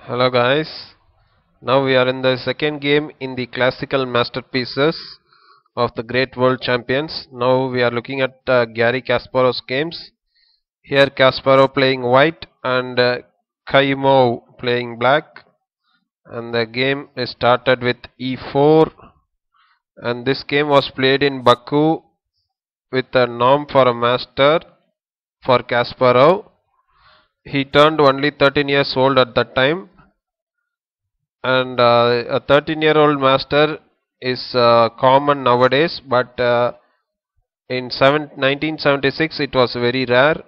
Hello guys, now we are in the second game in the classical masterpieces of the great world champions. Now we are looking at Gary Kasparov's games. Here Kasparov playing white and Kaimov playing black, and the game is started with e4, and this game was played in Baku with a norm for a master for Kasparov. He turned only 13 years old at that time, and a 13-year-old master is common nowadays, but in 1976 it was very rare.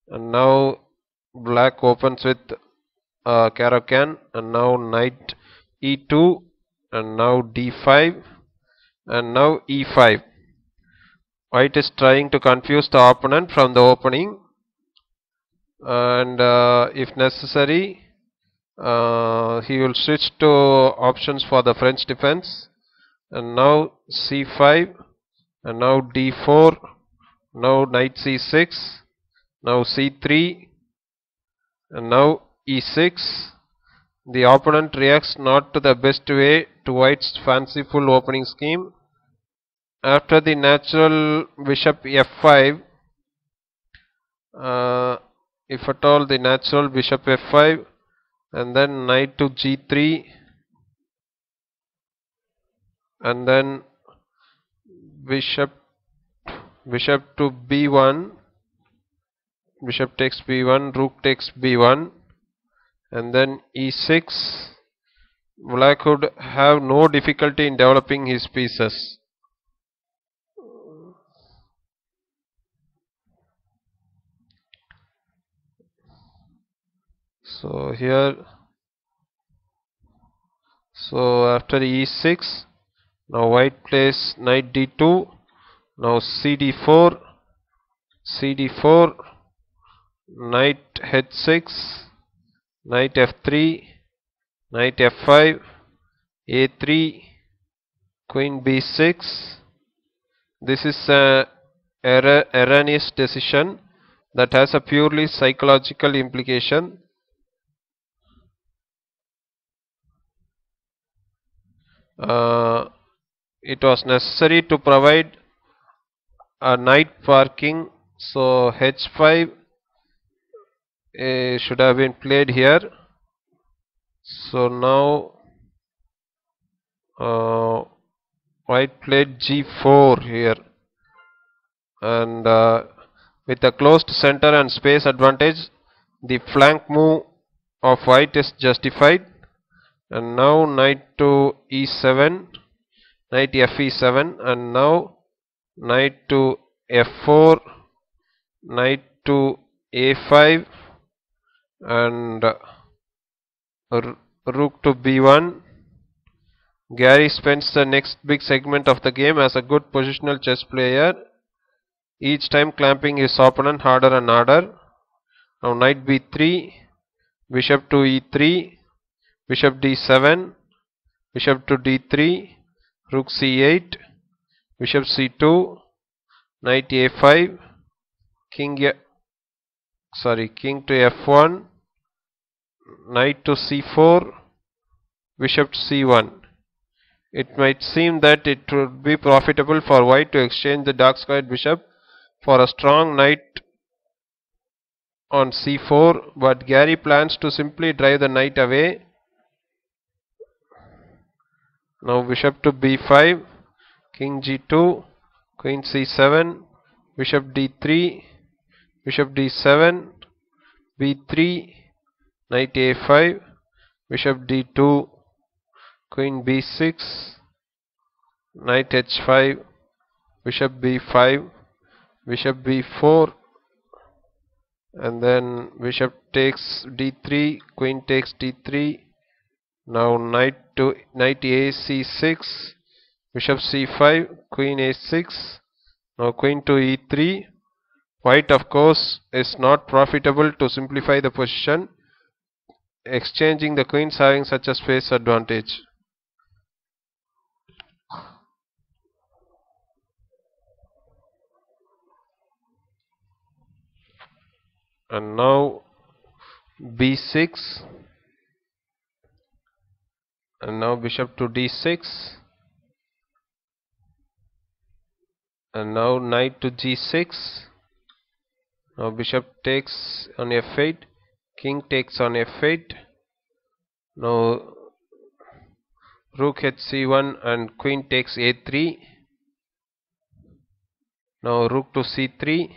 And now black opens with Caro-Kann, and now knight e2, and now d5, and now e5. White is trying to confuse the opponent from the opening, and if necessary he will switch to options for the French defense. And now c5, and now d4, now knight c6, now c3, and now e6. The opponent reacts not to the best way to White's fanciful opening scheme. After the natural bishop f5, if at all the natural bishop f5, and then knight to g3, and then bishop to b1, bishop takes b1, rook takes b1, and then e6. Black would have no difficulty in developing his pieces. So here, after e6, now white plays knight d2, now cd4, knight h6, knight f3, knight f5, a3, queen b6. This is a erroneous decision that has a purely psychological implication. It was necessary to provide a knight parking, so h5 should have been played here. So now white played g4 here, and with a closed center and space advantage, the flank move of white is justified. And now knight to e7, knight fe7, and now knight to f4, knight to a5, and rook to b1. Gary spends the next big segment of the game as a good positional chess player, each time clamping his opponent harder and harder. Now knight b3, bishop to e3, bishop d7, bishop to d3, rook c8, bishop c2, knight a5, king to f1, knight to c4, bishop to c1. It might seem that it would be profitable for white to exchange the dark squared bishop for a strong knight on c4, but Gary plans to simply drive the knight away. Now bishop to b5, king g2, queen c7, bishop d3, bishop d7, b3, knight a5, bishop d2, queen b6, knight h5, bishop b5, bishop b4, and then bishop takes d3, queen takes d3. Now knight ac6, bishop c5, queen a6. Now queen to e3. White, of course, is not profitable to simplify the position, exchanging the queens having such a space advantage. And now b6, and now bishop to d6, and now knight to g6. Now bishop takes on f8, king takes on f8. Now rook hc1 and queen takes a3. Now rook to c3,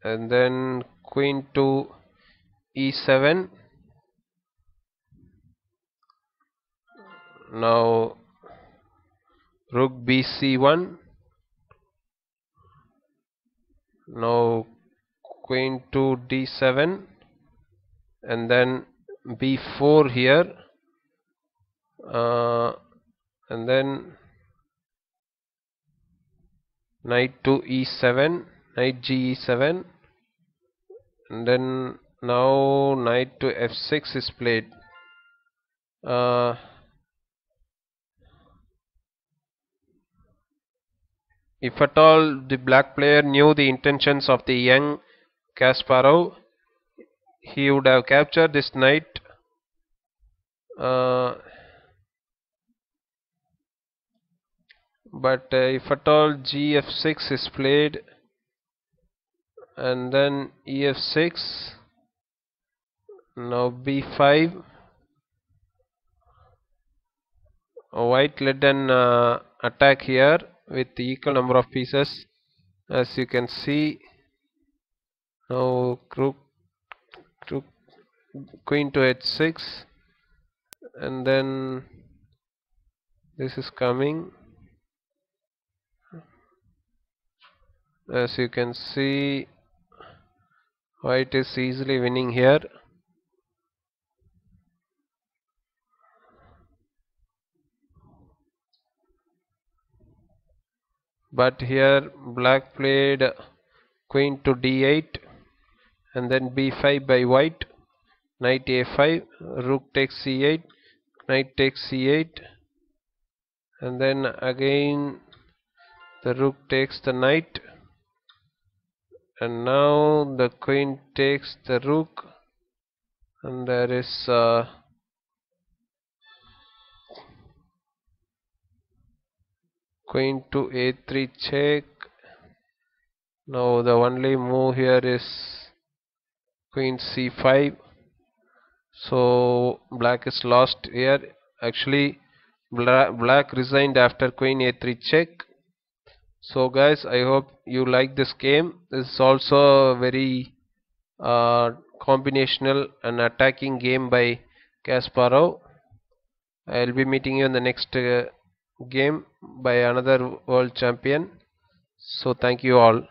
and then queen to e7. Now rook bc1. Now queen to d7, and then b4 here, and then knight to e7, knight ge7, and then now knight to f6 is played. If at all the black player knew the intentions of the young Kasparov, he would have captured this knight, but if at all gf6 is played, and then ef6, now b5, white led an attack here with the equal number of pieces, as you can see. Now rook to queen to h6, and then this is coming. As you can see, white is easily winning here. But here black played queen to d8, and then b5 by white, knight a5, rook takes c8, knight takes c8, and then again the rook takes the knight, and now the queen takes the rook, and there is queen to a3 check. Now the only move here is queen c5, so black is lost here. Actually black resigned after queen a3 check. So guys, I hope you like this game. This is also a very combinational and attacking game by Kasparov. I'll be meeting you in the next game by another world champion. So thank you all.